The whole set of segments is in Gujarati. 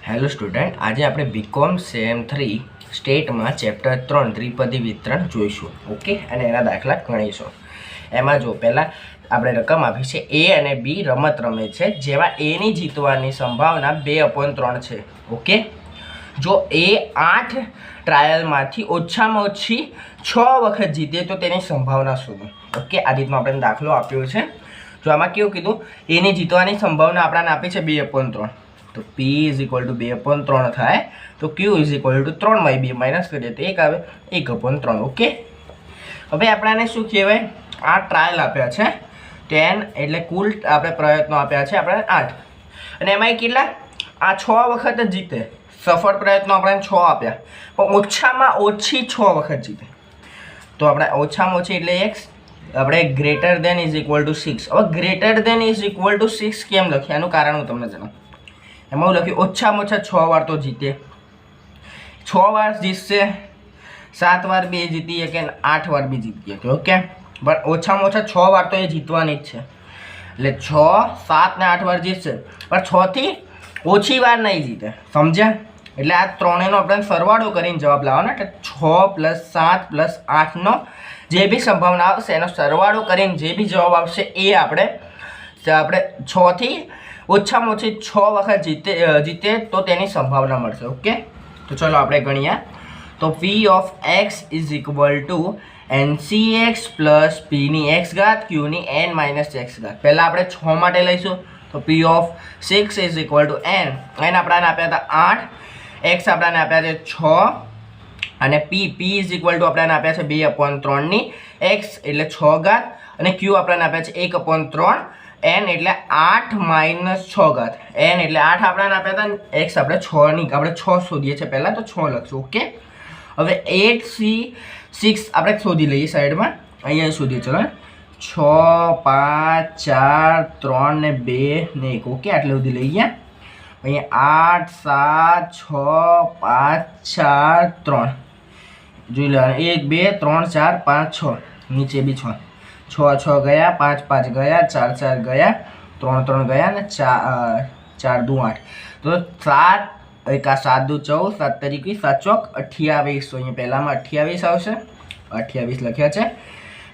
હેલો સ્ટુડન્ટ, આજે આપણે બીકોમ સેમ 3 સ્ટેટમાં ચેપ્ટર 3 ત્રિપદી વિતરણ જોઈશું. ઓકે, અને એના દાખલા ગણીશું. એમાં જો પહેલાં આપણે રકમ આપી છે એ અને બી રમત રમે છે, જેમાં એની જીતવાની સંભાવના 2/3 છે. ઓકે, જો એ 8 ટ્રાયલમાંથી ઓછામાં ઓછી 6 વખત જીતે તો તેની સંભાવના શોધો. ઓકે, આ રીતનો આપણે દાખલો આપ્યો છે. જો આમાં કેવું કીધું, એની જીતવાની સંભાવના આપણને આપી છે 2/3. તો P ઇઝ ઇક્વલ ટુ 2/3 થાય તો Q is equal two 3/2 minus કરીએ તો 1 આવે 1/3. ઓકે, હવે આપણાને શું કહેવાય, આ ટ્રાયલ આપ્યા છે 10, એટલે કુલ આપણે પ્રયત્નો આપ્યા છે આપણે 8, અને એમાં કેટલા આ 6 વખત જ જીતે. સફળ પ્રયત્નો આપણે 6 આપ્યા, પણ ઓછામાં ઓછી 6 વખત જીતે. તો આપણે ઓછામાં ઓછી એટલે x, આપણે greater than is equal two 6. હવે greater than is equal two 6 કેમ લખ્યા, એનું કારણ હું તમને જણાવું. એમાં એવું લખ્યું ઓછામાં ઓછા 6 વાર તો જીતે. 6 વાર જીતશે, 7 વાર બી જીતી શકે, 8 વાર બી જીતી શકે. ઓકે, પણ ઓછામાં ઓછા 6 વાર તો એ જીતવાની જ છે. એટલે 6, 7 ને 8 વાર જીતશે, પણ 6 થી ઓછી વાર નહીં જીતે. સમજ્યા? એટલે આ ત્રણેયનો આપણે સરવાળો કરીને જવાબ લાવવાનો. એટલે 6 + 7 + 8નો જે બી સંભાવના આવશે એનો સરવાળો કરીને જે બી જવાબ આવશે એ આપણે 6 થી ઓછામાં ઓછી 6 વખત જીતે તો તેની સંભાવના મળશે. ઓકે, તો ચલો આપણે ગણીએ. તો P of x is equal to NCx plus Pની x ઘાત Qની n માઇનસ x ઘાત. પહેલાં આપણે 6 માટે લઈશું. તો P of 6 is equal two n આપણાને આપ્યા હતા 8, x આપણાને આપ્યા છે 6, અને P ઇઝ ઇક્વલ ટુ આપણાને આપ્યા છે 2/3ની x એટલે 6 ઘાત, અને Q આપણાને આપ્યા છે 1/3, n એટલે 8 માઇનસ 6 ઘાત. n એટલે 8 આપણને આપ્યા હતા, x આપણે 6 આપણે 6 શોધીએ છીએ પહેલાં, તો 6 લખશું. ઓકે, હવે 8C6 આપણે શોધી લઈએ સાઈડમાં. અહીંયા શોધીએ, ચલો 6, 5, 4, 3 ને 2 ને 1. ઓકે, આટલે સુધી લઈ ગયા. અહીંયા 8, 7, 6, 5, 4, 3 જોઈ લેવાનું. 1, 2, 3, 4, 5, 6, નીચે બી 6. 6 ગયા, 5 ગયા, 4 ગયા, 3 ગયા, ને 4 દુ 8. તો 7 1 7 દુ 14, 7 તરીકે 7 ચોક 28. તો અહીંયા પહેલામાં 28 આવશે, 28 લખ્યા છે.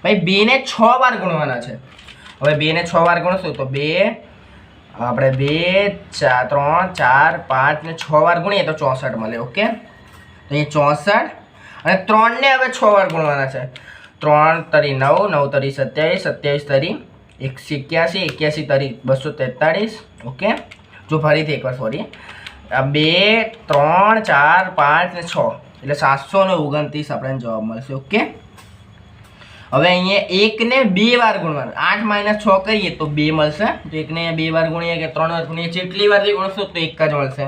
ભાઈ 2 ને 6 વાર ગુણવાના છે. હવે 2 ને 6 વાર ગુણશું તો 2 આપણે 2, 4, 3, 4, 5 ને 6 વાર ગુણીએ તો 64 મળે. ઓકે, તો અહીંયા 64, અને 3 ને હવે 6 વાર ગુણવાના છે. 3 તરી 9, 9 તરી 27, 27 તરી 181, 81 તરી 243. ઓકે, જો ફરીથી એકવાર સોરી, આ 2, 3, 4, 5 ને 6 એટલે 729 આપણને જવાબ મળશે. ઓકે, હવે અહીંયા 1 ને 2 વાર ગુણવાનું. 8 માઇનસ 6 કરીએ તો 2 મળશે. તો 1 ને 2 વાર ગુણીએ કે 3 વાર ગુણીએ, જેટલી વારથી ગુણશો તો 1 જ મળશે.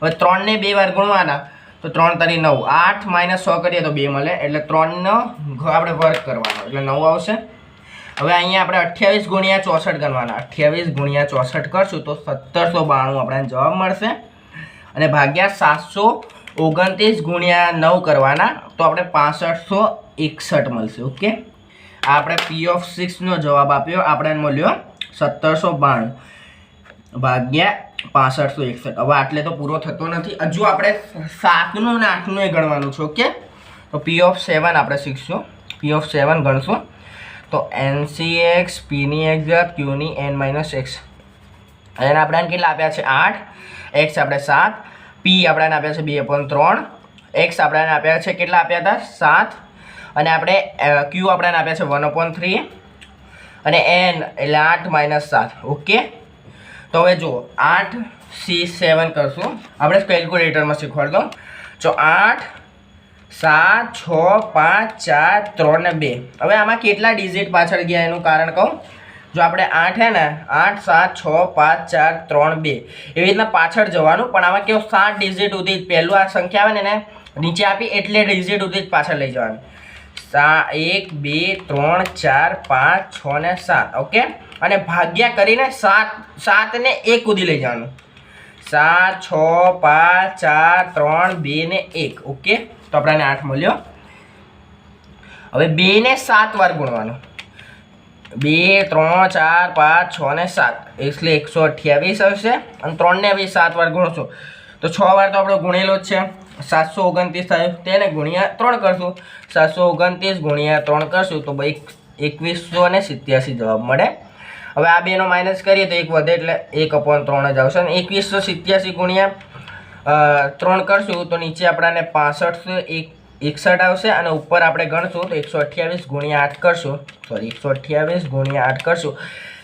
હવે 3 ને 2 વાર ગુણવાના, તો 3 તરી 9, 8 માઇનસ 6 કરીએ તો 2 મળે, એટલે 3નો આપણે વર્ગ કરવાનો એટલે 9 આવશે. હવે અહીંયા આપણે 28 ગુણ્યા 64 ગણવાના. 28 ગુણ્યા 64 કરશું તો 1792 આપણને જવાબ મળશે, અને ભાગ્યા 729 ગુણ્યા 9 કરવાના તો આપણે 6561 મળશે. ઓકે, આ આપણે P ઓફ 6નો જવાબ આપ્યો, આપણે મળ્યો 1792 ભાગ્યા 6561. હવે આટલે તો પૂરો થતો નથી, હજુ આપણે 7નું ને 8નું એ ગણવાનું છે. ઓકે, તો P ઓફ 7 આપણે શીખશું. P ઓફ 7 ગણશું તો NCx, Pની x ઘાત Qની n માઇનસ x. એને આપણને કેટલા આપ્યા છે 8, x આપણે 7, P આપણને આપ્યા છે 2/3, x આપણને આપ્યા છે કેટલા આપ્યા હતા 7, અને આપણે Q આપણને આપ્યા છે 1/3, અને n એટલે 8 માઇનસ 7. ઓકે, તો હવે જુઓ 8C7 કરશું. આપણે કેલ્ક્યુલેટરમાં શીખવાડ દઉં. જો 8, 7, 6, 5, 4, 3 ને 2. હવે આમાં કેટલા ડિજિટ પાછળ ગયા એનું કારણ કહું. જો આપણે 8 હે ને 8, 7, 6, 5, 4, 3, 2 એવી રીતના પાછળ જવાનું, પણ આમાં કેવું 7 ડિજિટ સુધી પહેલું આ સંખ્યા આવે ને એને નીચે આપી એટલે ડિજિટ સુધી જ પાછળ લઈ જવાનું. 1, 2, 3, 4, 5, 6 ને 7. ઓકે, અને ભાગ્યા કરીને 7 ને 1 સુધી લઈ જવાનું. 7, 6, 5, 4, 3, 2 ને 1. ઓકે, તો આપણને 8 મળ્યો. હવે 2 ને 7 વાર ગુણવાનું. 2, 3, 4, 5, 6 ને 7 એટલે 128 આવશે, અને 3 ને હવે 7 વાર ગુણશો તો 6 વાર તો આપણો ગુણેલો જ છે, 729 થાય, તેને ગુણ્યા 3 કરશું, 729 ગુણ્યા 3 કરશું તો 2187 જવાબ મળે. હવે આ બેનો માઇનસ કરીએ તો એક વધે એટલે 1/3 જ આવશે, અને 2187 ગુણ્યા 3 કરશું તો નીચે આપણાને 6561 આવશે, અને ઉપર આપણે ગણશું તો 128 ગુણ્યા 8 કરશું, સોરી 128 ગુણ્યા 8 કરશું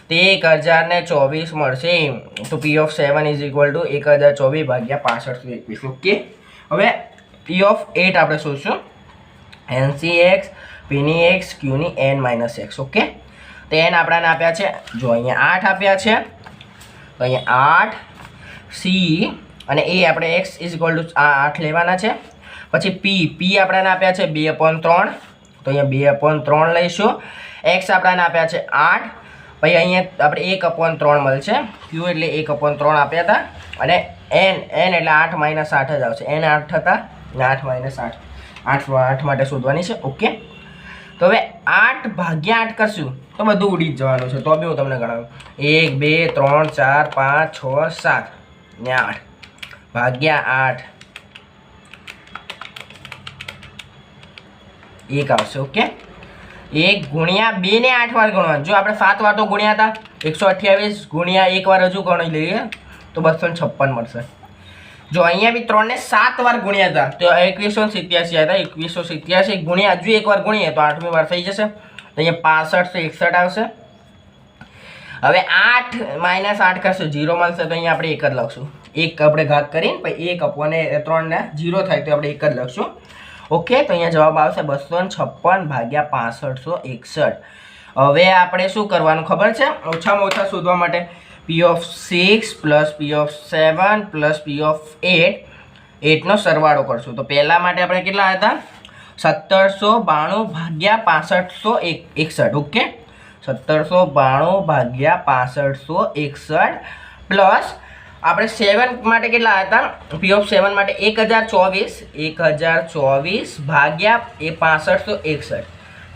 તો 1024 મળશે. તો P of 7 is equal two 1024 ભાગ્યા 6521. ઓકે, હવે P of 8 આપણે શોધશું, NCX Pની x Qની n-x. ઓકે, તો n આપણાને આપ્યા છે, જો અહીંયા 8 આપ્યા છે, તો અહીંયા 8 C અને a આપણે x ઇઝ ઇક્વલ ટુ 8 લેવાના છે. પછી p આપણાને આપ્યા છે 2/3, તો અહીંયા 2/3 લઈશું. x આપણાને આપ્યા છે 8, પછી અહીંયા આપણે 1/3 મળશે, q એટલે 1/3 આપ્યા હતા, અને n એટલે 8 - 8 જ આવશે, n 8 હતા, 8 - 8 માટે શોધવાની છે. ઓકે, તો હવે 8 ભાગ્યા 8 કરશું તો બધું ઉડી જ જવાનું છે, તો બી હું તમને ગણાવું, 1 2 3 4 5 6 7 ને 8 ભાગ્યા 8 1 આવશે. ઓકે, 1 ગુણ્યા 2 ને 8 વાર ગણવાનું, જો આપણે 7 વાર તો ગુણ્યા હતા, 128 ગુણ્યા 1 વાર હજુ ગણી લઈએ તો 256 મળશે. જો અહીંયા બી 3 ને 7 વાર ગુણ્યા હતા તો 2187 હતા, 2187 ગુણ્યા હજુ 1 વાર ગુણીએ તો 8મી વાર થઈ જશે, તો અહીંયા 6561 આવશે. હવે 8 - 8 કરશું 0 મળશે, તો અહીંયા આપણે 1 જ લખશું, 1 આપણે ઘાત કરીને પછી 1/3 ને 0 થાય તો આપણે 1 જ લખશું. ઓકે, તો અહીંયા જવાબ આવશે 256 ભાગ્યા 6561. હવે આપણે શું કરવાનું ખબર છે, ઓછામાં ઓછા શોધવા માટે P of 6 plus P of 7 plus P of 8 નો સરવાળો કરશું. તો પહેલા માટે આપણે કેટલા હતા, 1792 ભાગ્યા 6561. ઓકે, 1792 ભાગ્યા 6561 પ્લસ આપણે 7 માટે કેટલા હતા, P of 7 માટે 1024 ભાગ્યા 6561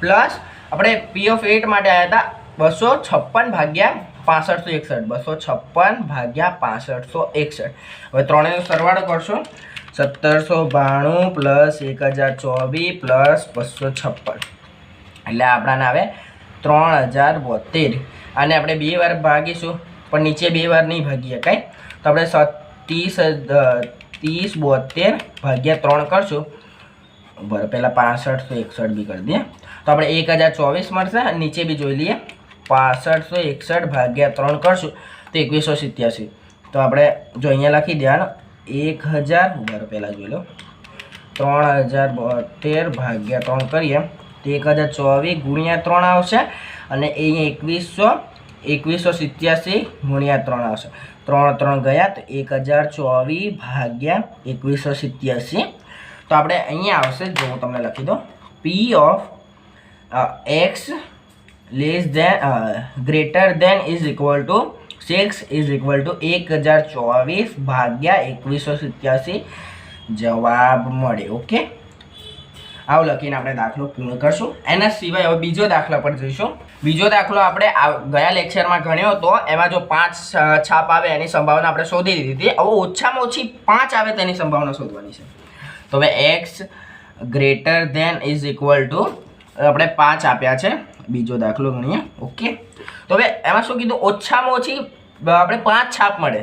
પ્લસ આપણે P of 8 માટે આવ્યા હતા 256 ભાગ્યા 6561, 256 ભાગ્યા 6561. હવે ત્રણેયનો સરવાળો કરશો, 1792 પ્લસ 1024 પ્લસ 256 એટલે આપણાને આવે 3072. આને આપણે 2 વાર ભાગીશું પણ નીચે 2 વાર નહીં ભાગીએ કાંઈ, તો આપણે 3072 ભાગ્યા 3 કરશું, બરાબર પહેલાં 6561 બી કરી દઈએ તો આપણે 1024 મળશે, અને નીચે બી જોઈ લઈએ 6561 ભાગ્યા 3 કરશું તો 2187. તો આપણે જો અહીંયા લખી દેવાનું 1000, બરાબર પહેલાં જોઈ લો 3072 ભાગ્યા 3 કરીએ તો 1024 ગુણ્યા 3 આવશે, અને અહીંયા 2187 ગુણ્યા 3 આવશે, 3 3 ગયા તો 1024 ભાગ્યા 2187. તો આપણે અહીંયા આવશે, જો હું તમને લખી દઉં, P of x less than greater than is equal to 6 is equal to 1024 ભાગ્યા 2187 જવાબ મળે. ઓકે, આવું લખીને આપણે દાખલો પૂર્ણ કરશું. એના સિવાય હવે બીજો દાખલા પર જઈશું. બીજો દાખલો આપણે ગયા લેક્ચરમાં ગણ્યો હતો, એમાં જો 5 છાપ આવે એની સંભાવના આપણે શોધી લીધી હતી. હવે ઓછામાં ઓછી 5 આવે તેની સંભાવના શોધવાની છે. તો હવે x greater than is equal to આપણે 5 આપ્યા છે, બીજો દાખલો ગણીએ. ઓકે, તો હવે એમાં શું કીધું, ઓછામાં ઓછી આપણે 5 છાપ મળે,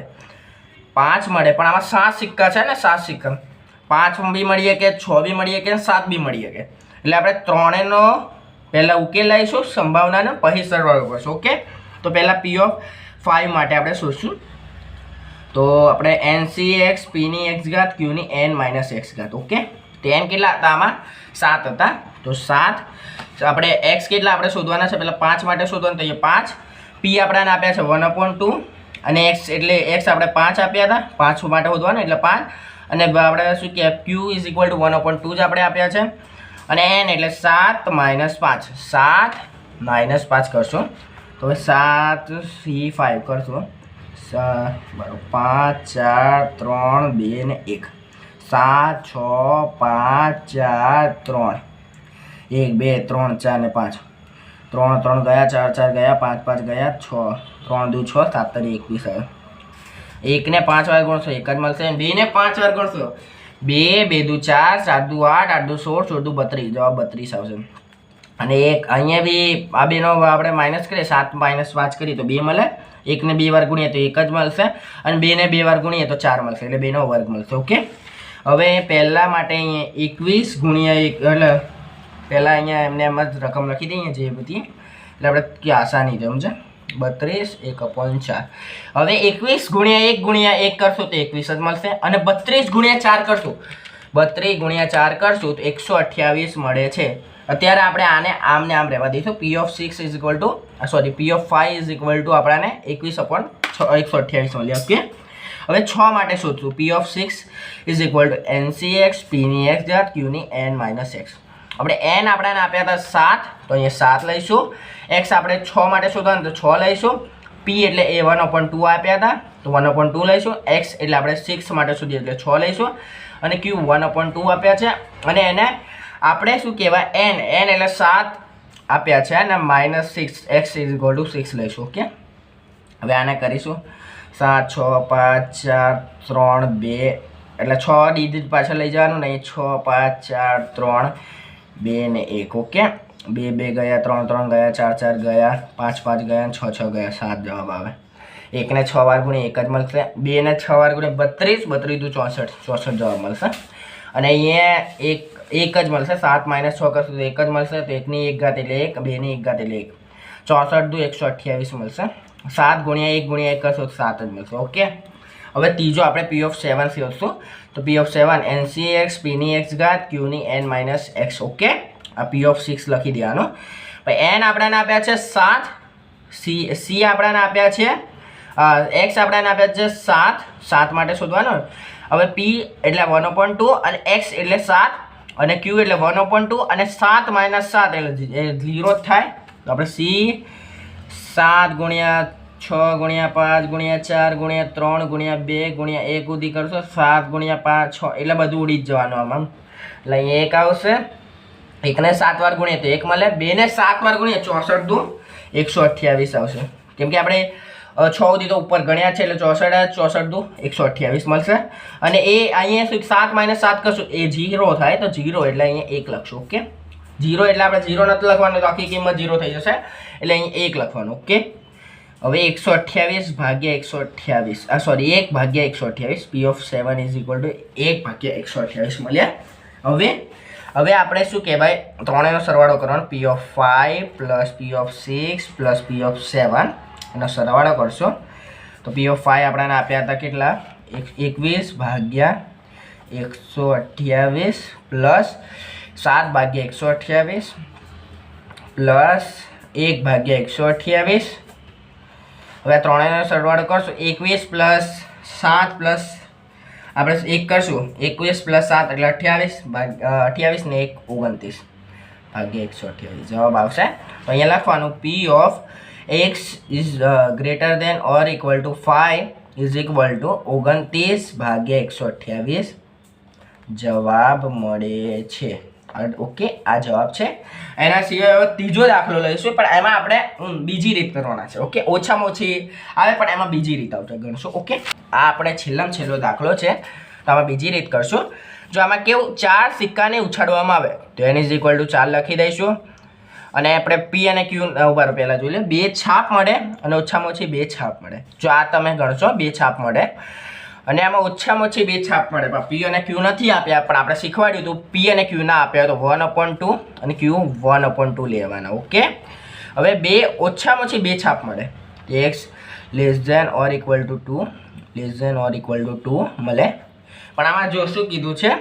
5 મળે, પણ આમાં 7 સિક્કા છે ને, 7 સિક્કા, 5 બી મળીએ કે 6 બી મળીએ કે 7 બી મળીએ કે, એટલે આપણે ત્રણેયનો પહેલાં ઉકેલ લાવીશું સંભાવનાને, પછી સરવાળો કરશું. ઓકે, તો પહેલાં P of 5 માટે આપણે શોધશું, તો આપણે NCX Pની x ઘાત Qની n-x ઘાત. ઓકે, તો n કેટલા હતા આમાં, 7 હતા, તો 7 આપણે x કેટલા આપણે શોધવાના છે, પહેલાં 5 માટે શોધવાનું, તો અહીંયા 5, P આપણાને આપ્યા છે 1/2, અને x એટલે x આપણે 5 આપ્યા હતા, 5 માટે શોધવાનું એટલે 5, અને આપણે શું કહેવાય Q ઇઝ ઇક્વલ ટુ 1/2 જ આપણે આપ્યા છે, અને n એટલે 7 - 5, 7 - 5 કરશો તો હવે 7 C 5 કરશો, બરાબર 5 4 3 2 ને 1, 7 6 5 4 3, 1 2 3 4 ને 5, 3 3 ગયા, 4 4 ગયા, 5 5 ગયા, 6 3 2 6, 7 21 આવ્યો. 1 ને 5 વાર ગણશો 1 જ મળશે, 2 ને 5 વાર ગણશો 2 2 દુ 4 4 દુ 8 8 દુ 16 16 દુ 32, જવાબ 32 આવશે. અને એક અહીંયા બી આ બેનો આપણે માઇનસ કરીએ, 7 - 5 કરીએ તો 2 મળે, 1 ને 2 વાર ગુણીએ તો 1 જ મળશે, અને 2 ને 2 વાર ગુણીએ તો 4 મળશે, એટલે 2 નો વર્ગ મળશે. ઓકે, હવે પહેલા માટે અહીંયા 21 ગુણ્યા 1 એટલે પહેલાં અહીંયા એમને એમ જ રકમ લખી દઈએ જે બધી, એટલે આપણે કે આસાની છે સમજે. 32 1/4. હવે 21 ગુણ્યા 1 ગુણ્યા 1 કરશો તો 21 જ મળશે, અને 32 ગુણ્યા 4 કરશું, 32 ગુણ્યા 4 કરશું તો 128 મળે છે. અત્યારે આપણે આને આમને આમ રહેવા દઈશું. P(6) is equal two P(5) is equal two આપણને 21/128 મળે. ઓકે, હવે 6 માટે શોધશું. P(6) is equal to NCX Pની x ઘાત Qની n-x. આપણે n આપણને આપ્યા હતા 7, તો અહીંયા 7 લઈશું. x આપણે 6 માટે શોધવાનું તો 6 લઈશું. p એટલે એ 1/2 આપ્યા હતા તો 1/2 લઈશું. x એટલે આપણે 6 માટે શોધીએ એટલે 6 લઈશું, અને q 1/2 આપ્યા છે, અને એને આપણે શું કહેવાય n એટલે 7 આપ્યા છે, અને -6 x ઇઝ ઇક્વલ ટુ 6 લઈશું. ઓકે, હવે આને કરીશું. 7 6 5 4 3 2 એટલે 6 ડિજિટ પાછળ લઈ જવાનું નહીં. 6 5 4 3 2 ને 1. ઓકે, 2 2 ગયા, 3 3 ગયા, 4 4 ગયા, 5 5 ગયા, 6 6 ગયા, 7 જવાબ આવે. 1 ને 6 વાર ગુણીએ 1 જ મળશે, 2 ને 6 વાર ગુણીએ 32 32 દુ 64 64 જવાબ મળશે, અને અહીંયા 1 જ મળશે. 7 - 6 કરશું તો 1 જ મળશે, તો 1 ની 1 ઘાત એટલે 1, 2 ની 1 ઘાત એટલે 1, 64 દુ 128 મળશે. 7 ગુણ્યા 1 ગુણ્યા 1 કરશો તો 7 જ મળશે. ઓકે, હવે ત્રીજો આપણે P(7) શોધશું. તો P(7) NCX Pની x ઘાત Qની n-x. ઓકે, આ P(6) લખી દેવાનો. પછી n આપણને આપ્યા છે 7, c આપણને આપ્યા છે x આપણને આપ્યા છે 7, 7 માટે શોધવાનો. હવે p એટલે 1/2 અને x એટલે 7 અને q એટલે 1/2 અને 7 - 7 એટલે 0 થાય. તો આપણે c 7 ગુણ્યા 6 ગુણ્યા 5 ગુણ્યા 4 ગુણ્યા 3 ગુણ્યા 2 ગુણ્યા 1 સુધી કરશો. 7 ગુણ્યા 5 6 એટલે બધું ઉડી જ જવાનું આમાં. એટલે અહીંયા 1 આવશે. 1 ને 7 વાર ગુણીએ તો 1 મળે, 2 ને 7 વાર ગુણીએ 64 દુ 128 આવશે. કેમ કે આપણે 6 સુધી તો ઉપર ગણ્યા છે એટલે 64 દુ 128 મળશે. અને એ અહીંયા શું 7 - 7 કરશું એ 0 થાય, તો 0 એટલે અહીંયા 1 લખશું. ઓકે, 0 એટલે આપણે 0 નથી લખવાનું, તો આખી કિંમત 0 થઈ જશે, એટલે અહીંયા 1 લખવાનું. ઓકે, હવે 128 ભાગ્યા 128 સોરી 1 ભાગ્યા 128 P(7) ઇઝ ઇક્વલ ટુ 1 ભાગ્યા 128 મળ્યા. હવે આપણે શું કહેવાય ત્રણેયનો સરવાળો કરવાનો. P(5) plus P(6) plus P(7) એનો સરવાળો કરશો તો P(5) આપણને આપ્યા હતા કેટલા 21 ભાગ્યા 128 પ્લસ 7 ભાગ્યા 128 પ્લસ 1 ભાગ્યા 128. હવે ત્રણેયનો સરવાળો કરશું. 21 પ્લસ 7 પ્લસ આપણે 1 કરશું, 21 પ્લસ 7 એટલે 28 ને 1 29 ભાગ્યા 128 જવાબ આવશે. તો અહીંયા લખવાનું P(x) is greater than or equal two 5 is equal two 29 ભાગ્યા 128 જવાબ મળે છે. ઓકે, આ જવાબ છે. એના સિવાય હવે ત્રીજો દાખલો લઈશું, પણ એમાં આપણે બીજી રીત કરવાના છે. ઓકે, ઓછામાં ઓછી આવે પણ એમાં બીજી રીત આવશે ગણશું. ઓકે, આ આપણે છેલ્લો દાખલો છે, તો આમાં બીજી રીત કરશું. જો આમાં કેવું 4 સિક્કાને ઉછાળવામાં આવે તો n ઇઝ ઇક્વલ ટુ 4 લખી દઈશું, અને આપણે p અને q ઉપર પહેલાં જોઈ લે 2 છાપ મળે અને ઓછામાં ઓછી 2 છાપ મળે. જો આ તમે ગણશો 2 છાપ મળે, અને આમાં ઓછામાં ઓછી 2 છાપ મળે, પણ p અને q નથી આપ્યા, પણ આપણે શીખવાડ્યું હતું p અને q ના આપ્યા તો 1/2 અને q 1/2 લેવાના. ઓકે, હવે 2 ઓછામાં ઓછી 2 છાપ મળે, x less than or equal to 2 less than or equal to 2 મળે. પણ આમાં જો શું કીધું છે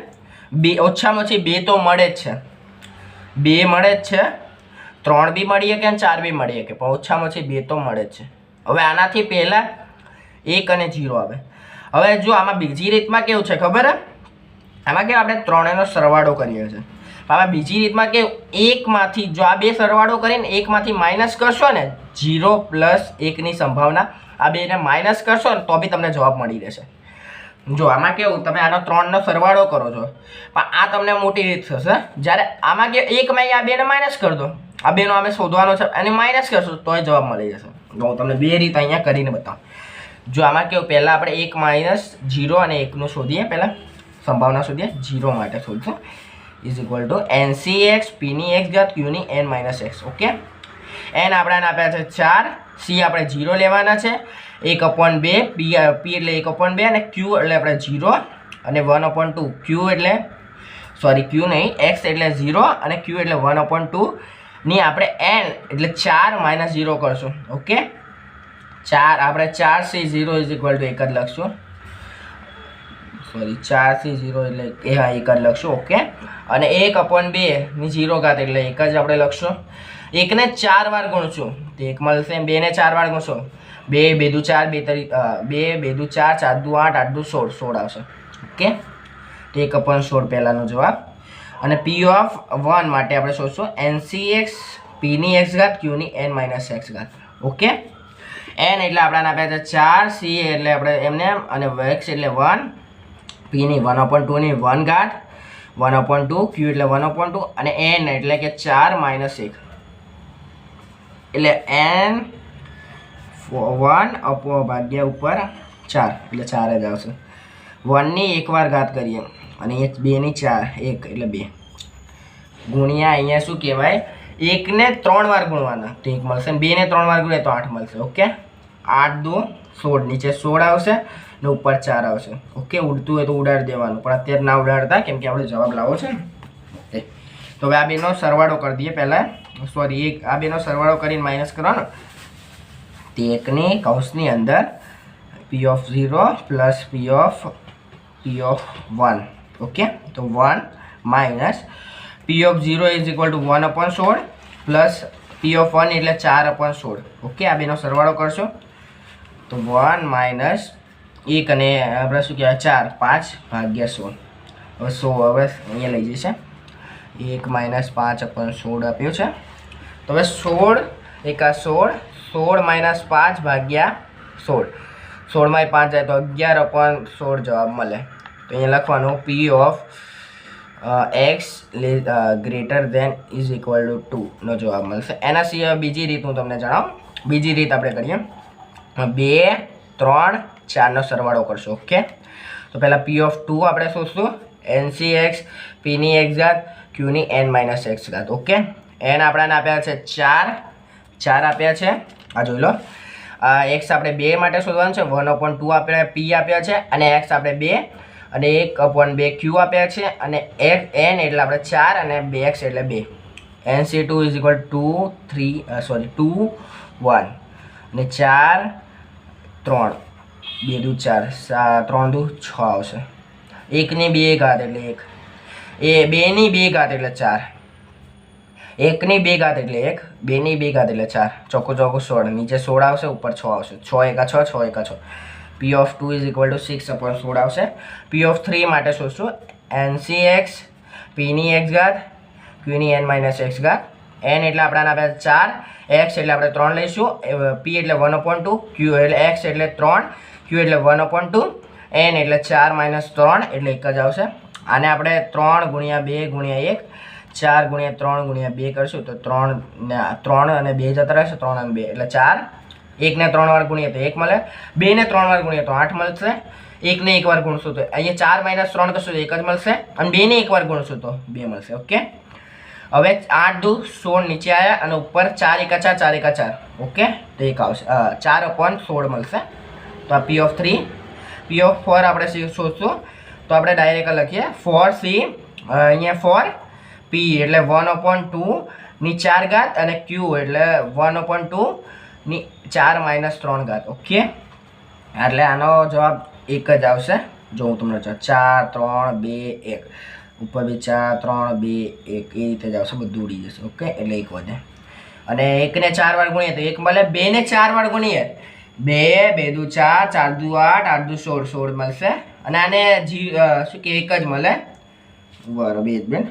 2 ઓછામાં ઓછી 2 તો મળે જ છે, 2 મળે જ છે, 3 બી મળી શકે અને 4 બી મળી શકે, પણ ઓછામાં ઓછી 2 તો મળે જ છે. હવે આનાથી પહેલાં 1 અને 0 આવે. હવે જો આમાં બીજી રીતમાં કેવું છે ખબર હે, આમાં કેવું આપણે ત્રણેયનો સરવાળો કરીએ છીએ. આમાં બીજી રીતમાં કેવું 1 માંથી જો આ 2 સરવાળો કરીને 1 માંથી માઇનસ કરશો ને 0 પ્લસ 1 ની સંભાવના, આ 2 ને માઇનસ કરશો ને તો બી તમને જવાબ મળી રહેશે. જો આમાં કેવું તમે આનો 3નો સરવાળો કરો છો, પણ આ તમને મોટી રીત થશે. જ્યારે આમાં કે 1 માં આ 2 ને માઇનસ કરી દો, આ 2 નો અમે શોધવાનો છે અને માઇનસ કરશો તોય જવાબ મળી જશે. જો હું તમને 2 રીત અહીંયા કરીને બતાવું. જો આમાં કેવું પહેલાં આપણે 1 માઇનસ 0 અને 1નું શોધીએ, પહેલાં સંભાવના શોધીએ 0 માટે શોધશું, ઇઝ ઇક્વલ ટુ NCX Pની x ઘાત Qની n minus x. Okay, n આપણાને આપ્યા છે 4, C આપણે 0 લેવાના છે, 1/2, P એટલે 1/2 અને Q એટલે આપણે 0 અને 1/2. Q એટલે Q નહીં, x એટલે 0 અને Q એટલે 1/2 ની આપણે n એટલે 4 માઇનસ 0 કરશું. ઓકે, 4 આપણે 4C0 ઇઝ ઇક્વલ ટુ 1 જ લખશું, 4C0 એટલે એ હા 1 જ લખશું. ઓકે, અને 1/2 ની 0 ઘાત એટલે 1 જ આપણે લખશું. 1 ને 4 વાર ગુણશું તો 1 મળશે, 2 ને 4 વાર ગુણશો 2 2 દુ 4 2 2 દુ 4 4 દુ 8 8 દુ 16 16 આવશે. ઓકે, તો 1/16 પહેલાનો જવાબ. અને P(1) માટે આપણે શોધશું NCX Pની x ઘાત Qની n માઇનસ x ઘાત. ઓકે, n એટલે આપણાને આપ્યા છે 4, C એટલે આપણે એમને અને x એટલે 1, Pની 1/2 ની 1 ઘાત 1/2, Q એટલે 1/2 અને n એટલે કે 4 માઇનસ 1 એટલે n 1 ભાગ્યા ઉપર 4 એટલે 4 જ આવશે. 1 ની 1 વાર ઘાત કરીએ અને 2 ની 4 1 એટલે 2 ગુણ્યા અહીંયા શું કહેવાય 1 ને 3 વાર ગુણવાના તો 1 મળશે, 2 ને 3 વાર ગુણે તો 8 મળશે. ઓકે, 8 દુ 16, નીચે 16 આવશે ને ઉપર 4 આવશે. ઓકે, ઉડતું હોય તો ઉડાડી દેવાનું, પણ અત્યારે ના ઉડાડતા કેમ કે આપણે જવાબ લાવો છે ને. તો હવે આ બેનો સરવાળો કરી દઈએ પહેલાં, આ બેનો સરવાળો કરીને માઇનસ કરવાનો. તે 1ની કૌંસની અંદર P(0) પ્લસ P(1). ઓકે, તો 1 minus P(0) is equal two 1/16 plus P(1) એટલે 4/16. ઓકે, આ બેનો સરવાળો કરશો તો 1 માઇનસ 1 અને આપણે શું કહેવાય 4 5 ભાગ્યા 16. હવે 100 હવે અહીંયા લઈ જશે, 1 માઇનસ 5/16 આપ્યું છે. તો હવે 16 એકા 16, 16 માઇનસ 5 ભાગ્યા 16, 16 માં 5 જાય તો 11/16 જવાબ મળે. તો અહીંયા લખવાનું P(x) greater than is equal to 2 નો જવાબ મળશે. એના સિવાય બીજી રીત હું તમને જણાવું. બીજી રીત આપણે કરીએ, 2 3 4નો સરવાળો કરશો. ઓકે, તો પહેલાં P(2) આપણે શોધશું, NCX Pની x ઘાત Qની n માઇનસ x ઘાત. ઓકે, n આપણાને આપ્યા છે 4 આપ્યા છે, આ જોઈ લો. x આપણે 2 માટે શોધવાનું છે, 1/2 આપણે P આપ્યા છે અને x આપણે 2 અને 1/2 Q આપ્યા છે અને n એટલે આપણે 4 અને 2x એટલે 2. NC2 ઇઝ ઇક્વલ 2 1 અને 4 3 2 દુ 4 3 દુ 6 આવશે. 1ની 2 ઘાત એટલે 1, 2ની 2 ઘાત એટલે 4, 1ની 2 ઘાત એટલે 1, 2ની 2 ઘાત એટલે 4, ચોખ્ખું 16, નીચે 16 આવશે ઉપર 6 આવશે, 6 એકા 6 6 એકા 6. P(2) ઇઝ ઇક્વલ ટુ 6/16 આવશે. P(3) માટે શોધશું, NCX Pની x ઘાત Qની n માઇનસ x ઘાત. n એટલે આપણાને આપ્યા 4, x એટલે આપણે 3 લઈશું, P એટલે 1/2, Q એટલે x એટલે 3, Q એટલે 1/2, n એટલે 4 માઇનસ 3 એટલે 1 જ આવશે. આને આપણે 3 ગુણ્યા 2 ગુણ્યા 1, 4 ગુણ્યા 3 ગુણ્યા 2 કરશું તો 3 અને 2 જતા રહેશે, 3 અને 2 એટલે 4. 1 ને 3 વાર ગુણીએ તો 1 મળે, 2 ને 3 વાર ગુણીએ તો 8 મળશે, 1 ને 1 વાર ગુણશું તો અહીંયા 4 માઇનસ 3 કરશું તો 1 જ મળશે અને 2 ને 1 વાર ગુણશું તો 2 મળશે. ઓકે, હવે 8 દુ 16 નીચે આવ્યા અને ઉપર 4 એકા 4 4 એકા 4. ઓકે, તો 1 આવશે, 4/16 મળશે. તો આ P(3). P(4) આપણે શોધશું તો આપણે ડાયરેક્ટ લખીએ 4C, અહીંયા 4, P એટલે 1/2 ની 4 ઘાત અને Q એટલે 1/2 ની 4 માઇનસ 3 ઘાત. ઓકે, એટલે આનો જવાબ 1 જ આવશે. જો હું તમને 4 3 2 1 ઉપર બી 4 3 2 1 એ રીતે જ આવશે, બધું ઉડી જશે. ઓકે, એટલે 1 વધે અને 1 ને 4 વાર ગુણીએ તો 1 મળે, 2 ને 4 વાર ગુણીએ 2 2 દુ 4 4 દુ 8 8 દુ 16 16 મળશે અને આને શું કે 1 જ મળે. બરાબર,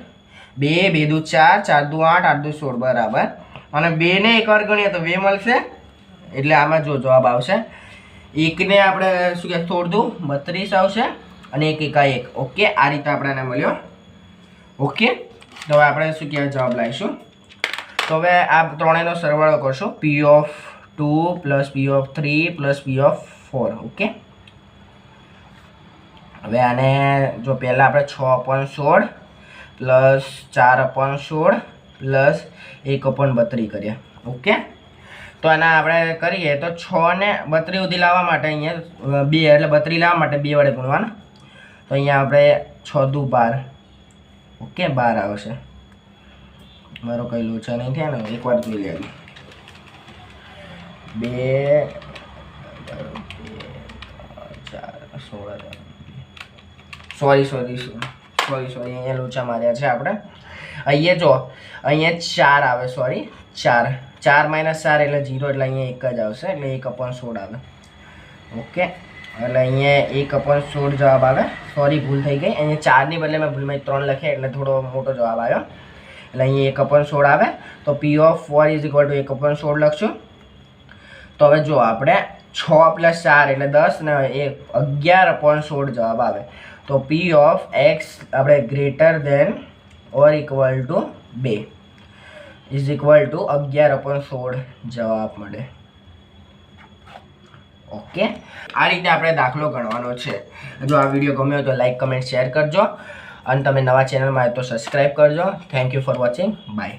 2 2 દુ 4 4 દુ 8 8 દુ 16 બરાબર, અને 2 ને 1 વાર ગણીએ તો 2 મળશે. એટલે આમાં જો જવાબ આવશે 1 ને આપણે શું કે 16 દુ 32 આવશે અને 1 એકા 1. ઓકે, આ રીતે આપણને મળ્યો. ઓકે, તો હવે આપણે શું કહેવાય જવાબ લાવીશું. તો હવે આ ત્રણેયનો સરવાળો કરશો, P(2) plus P(3) plus P(4). 4. Okay, હવે આને જો પહેલાં આપણે 6/16 પ્લસ 4/16 પ્લસ 1/32 કરીએ. ઓકે, તો આના આપણે કરીએ તો 6 ને 32 સુધી લાવવા માટે અહીંયા 2 એટલે 32 લાવવા માટે 2 વડે ગુણવાના. તો અહીંયા આપણે 6 દુ 12. ઓકે, 12 આવશે. મારો કંઈ લોચા નહીં થયા ને, એકવાર જોઈ લેજો. 2 4 સોરી અહીંયા લોચા માર્યા છે આપણે. અહીંયા જો અહીંયા 4 આવે, સોરી 4 4 - 4 એટલે 0, એટલે અહીંયા 1 જ આવશે, એટલે 1/16 આવે. ઓકે, એટલે અહીંયા 1/16 જવાબ આવે. સોરી, ભૂલ થઈ ગઈ. અહીંયા 4ની બદલે મેં ભૂલમાં 3 લખ્યા એટલે થોડો મોટો જવાબ આવ્યો. એટલે અહીંયા 1/16 આવે. તો P(4) = 1/16 લખશું. તો હવે જો આપણે 6 + 4 એટલે 10 ને 11/16 જવાબ આવે. તો P(x) આપણે greater than or equal to 2 is equal two 11/16 જવાબ મળે. ઓકે, આ રીતે આપણે દાખલો ગણવાનો છે. જો આ વિડીયો ગમ્યો હોય તો લાઈક, કમેન્ટ, શેર કરજો અને તમે નવા ચેનલમાં હોય તો સબસ્ક્રાઈબ કરજો. Thank you for watching. By.